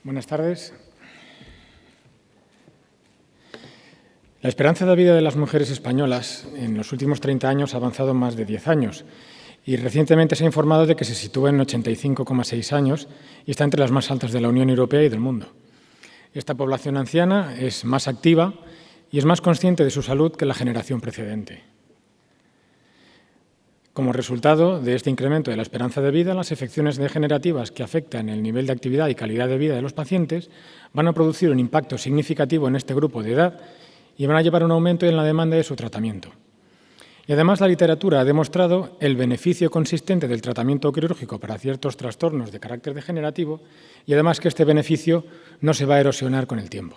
Buenas tardes. La esperanza de vida de las mujeres españolas en los últimos 30 años ha avanzado más de 10 años y recientemente se ha informado de que se sitúa en 85,6 años y está entre las más altas de la Unión Europea y del mundo. Esta población anciana es más activa y es más consciente de su salud que la generación precedente. Como resultado de este incremento de la esperanza de vida, las afecciones degenerativas que afectan el nivel de actividad y calidad de vida de los pacientes van a producir un impacto significativo en este grupo de edad y van a llevar a un aumento en la demanda de su tratamiento. Y además la literatura ha demostrado el beneficio consistente del tratamiento quirúrgico para ciertos trastornos de carácter degenerativo y además que este beneficio no se va a erosionar con el tiempo.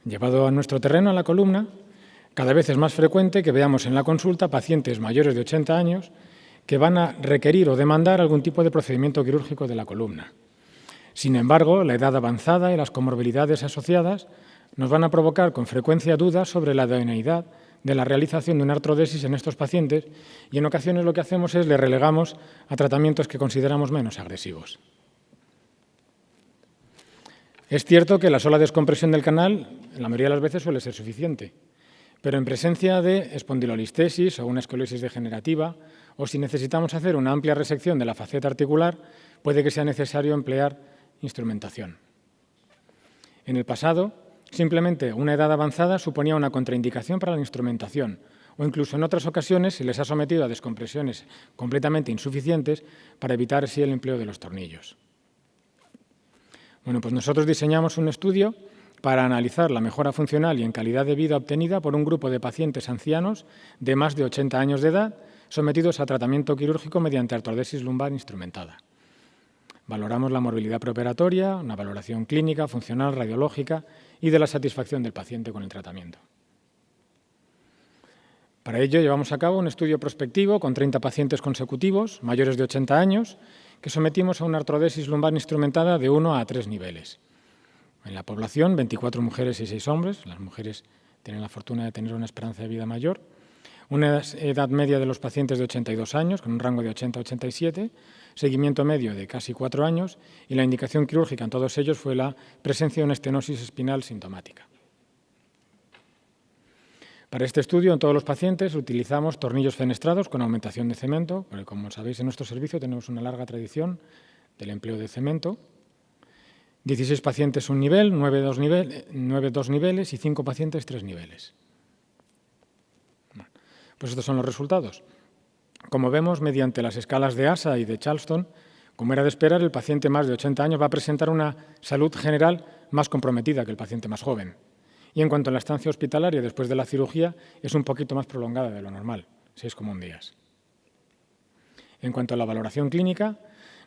Llevado a nuestro terreno, a la columna, cada vez es más frecuente que veamos en la consulta pacientes mayores de 80 años que van a requerir o demandar algún tipo de procedimiento quirúrgico de la columna. Sin embargo, la edad avanzada y las comorbilidades asociadas nos van a provocar con frecuencia dudas sobre la idoneidad de la realización de una artrodesis en estos pacientes y en ocasiones lo que hacemos es le relegamos a tratamientos que consideramos menos agresivos. Es cierto que la sola descompresión del canal la mayoría de las veces suele ser suficiente, pero en presencia de espondilolistesis o una escoliosis degenerativa o si necesitamos hacer una amplia resección de la faceta articular, puede que sea necesario emplear instrumentación. En el pasado, simplemente una edad avanzada suponía una contraindicación para la instrumentación o incluso en otras ocasiones se les ha sometido a descompresiones completamente insuficientes para evitar así el empleo de los tornillos. Bueno, pues nosotros diseñamos un estudio para analizar la mejora funcional y en calidad de vida obtenida por un grupo de pacientes ancianos de más de 80 años de edad sometidos a tratamiento quirúrgico mediante artrodesis lumbar instrumentada. Valoramos la morbilidad preoperatoria, una valoración clínica, funcional, radiológica y de la satisfacción del paciente con el tratamiento. Para ello llevamos a cabo un estudio prospectivo con 30 pacientes consecutivos, mayores de 80 años, que sometimos a una artrodesis lumbar instrumentada de 1 a 3 niveles. En la población, 24 mujeres y 6 hombres. Las mujeres tienen la fortuna de tener una esperanza de vida mayor. Una edad media de los pacientes de 82 años, con un rango de 80 a 87, seguimiento medio de casi 4 años y la indicación quirúrgica en todos ellos fue la presencia de una estenosis espinal sintomática. Para este estudio, en todos los pacientes, utilizamos tornillos fenestrados con aumentación de cemento, porque como sabéis, en nuestro servicio tenemos una larga tradición del empleo de cemento. 16 pacientes un nivel, 9 dos niveles y 5 pacientes 3 niveles. Pues estos son los resultados. Como vemos, mediante las escalas de ASA y de Charleston, como era de esperar, el paciente más de 80 años va a presentar una salud general más comprometida que el paciente más joven. Y en cuanto a la estancia hospitalaria después de la cirugía, es un poquito más prolongada de lo normal, 6,1 días. En cuanto a la valoración clínica,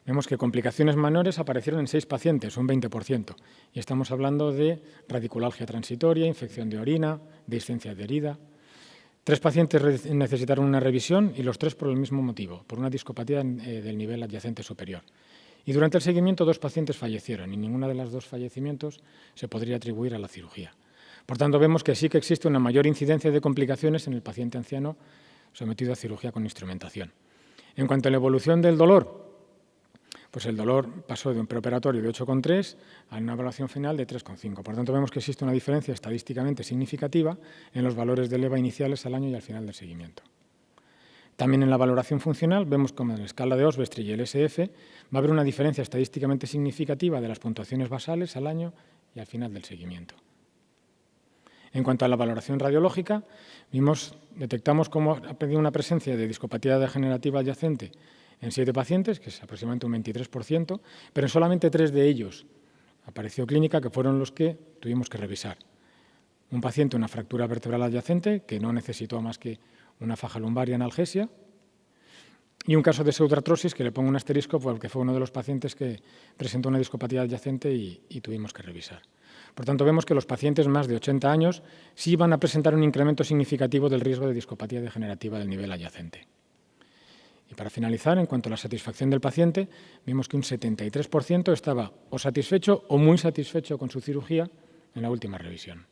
vemos que complicaciones menores aparecieron en 6 pacientes, un 20%, y estamos hablando de radiculalgia transitoria, infección de orina, discencia de herida. 3 pacientes necesitaron una revisión y los 3 por el mismo motivo, por una discopatía del nivel adyacente superior. Y durante el seguimiento 2 pacientes fallecieron y ninguno de los 2 fallecimientos se podría atribuir a la cirugía. Por tanto, vemos que sí que existe una mayor incidencia de complicaciones en el paciente anciano sometido a cirugía con instrumentación. En cuanto a la evolución del dolor, pues el dolor pasó de un preoperatorio de 8,3 a una evaluación final de 3,5. Por tanto, vemos que existe una diferencia estadísticamente significativa en los valores de EVA iniciales al año y al final del seguimiento. También en la valoración funcional vemos como en la escala de Oswestry y el SF va a haber una diferencia estadísticamente significativa de las puntuaciones basales al año y al final del seguimiento. En cuanto a la valoración radiológica, detectamos cómo ha habido una presencia de discopatía degenerativa adyacente en 7 pacientes, que es aproximadamente un 23%, pero en solamente 3 de ellos apareció clínica, que fueron los que tuvimos que revisar. Un paciente, una fractura vertebral adyacente, que no necesitó más que una faja lumbar y analgesia, y un caso de pseudoartrosis, que le pongo un asterisco porque fue uno de los pacientes que presentó una discopatía adyacente y tuvimos que revisar. Por tanto, vemos que los pacientes más de 80 años sí van a presentar un incremento significativo del riesgo de discopatía degenerativa del nivel adyacente. Y para finalizar, en cuanto a la satisfacción del paciente, vimos que un 73% estaba o satisfecho o muy satisfecho con su cirugía en la última revisión.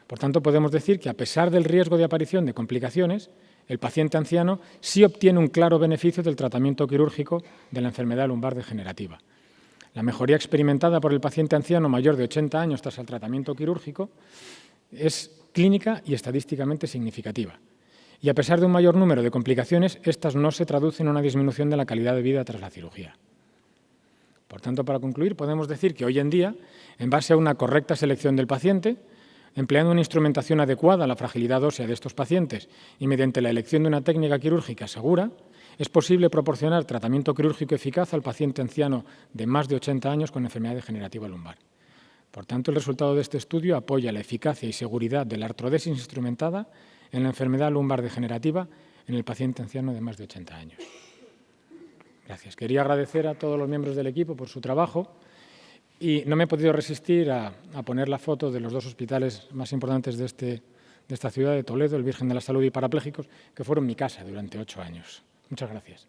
Por tanto, podemos decir que a pesar del riesgo de aparición de complicaciones, el paciente anciano sí obtiene un claro beneficio del tratamiento quirúrgico de la enfermedad lumbar degenerativa. La mejoría experimentada por el paciente anciano mayor de 80 años tras el tratamiento quirúrgico es clínica y estadísticamente significativa. Y a pesar de un mayor número de complicaciones, estas no se traducen en una disminución de la calidad de vida tras la cirugía. Por tanto, para concluir, podemos decir que hoy en día, en base a una correcta selección del paciente, empleando una instrumentación adecuada a la fragilidad ósea de estos pacientes y mediante la elección de una técnica quirúrgica segura, es posible proporcionar tratamiento quirúrgico eficaz al paciente anciano de más de 80 años con enfermedad degenerativa lumbar. Por tanto, el resultado de este estudio apoya la eficacia y seguridad de la artrodesis instrumentada en la enfermedad lumbar degenerativa en el paciente anciano de más de 80 años. Gracias. Quería agradecer a todos los miembros del equipo por su trabajo y no me he podido resistir a poner la foto de los dos hospitales más importantes de esta ciudad, de Toledo, el Virgen de la Salud y Parapléjicos, que fueron mi casa durante 8 años. Muchas gracias.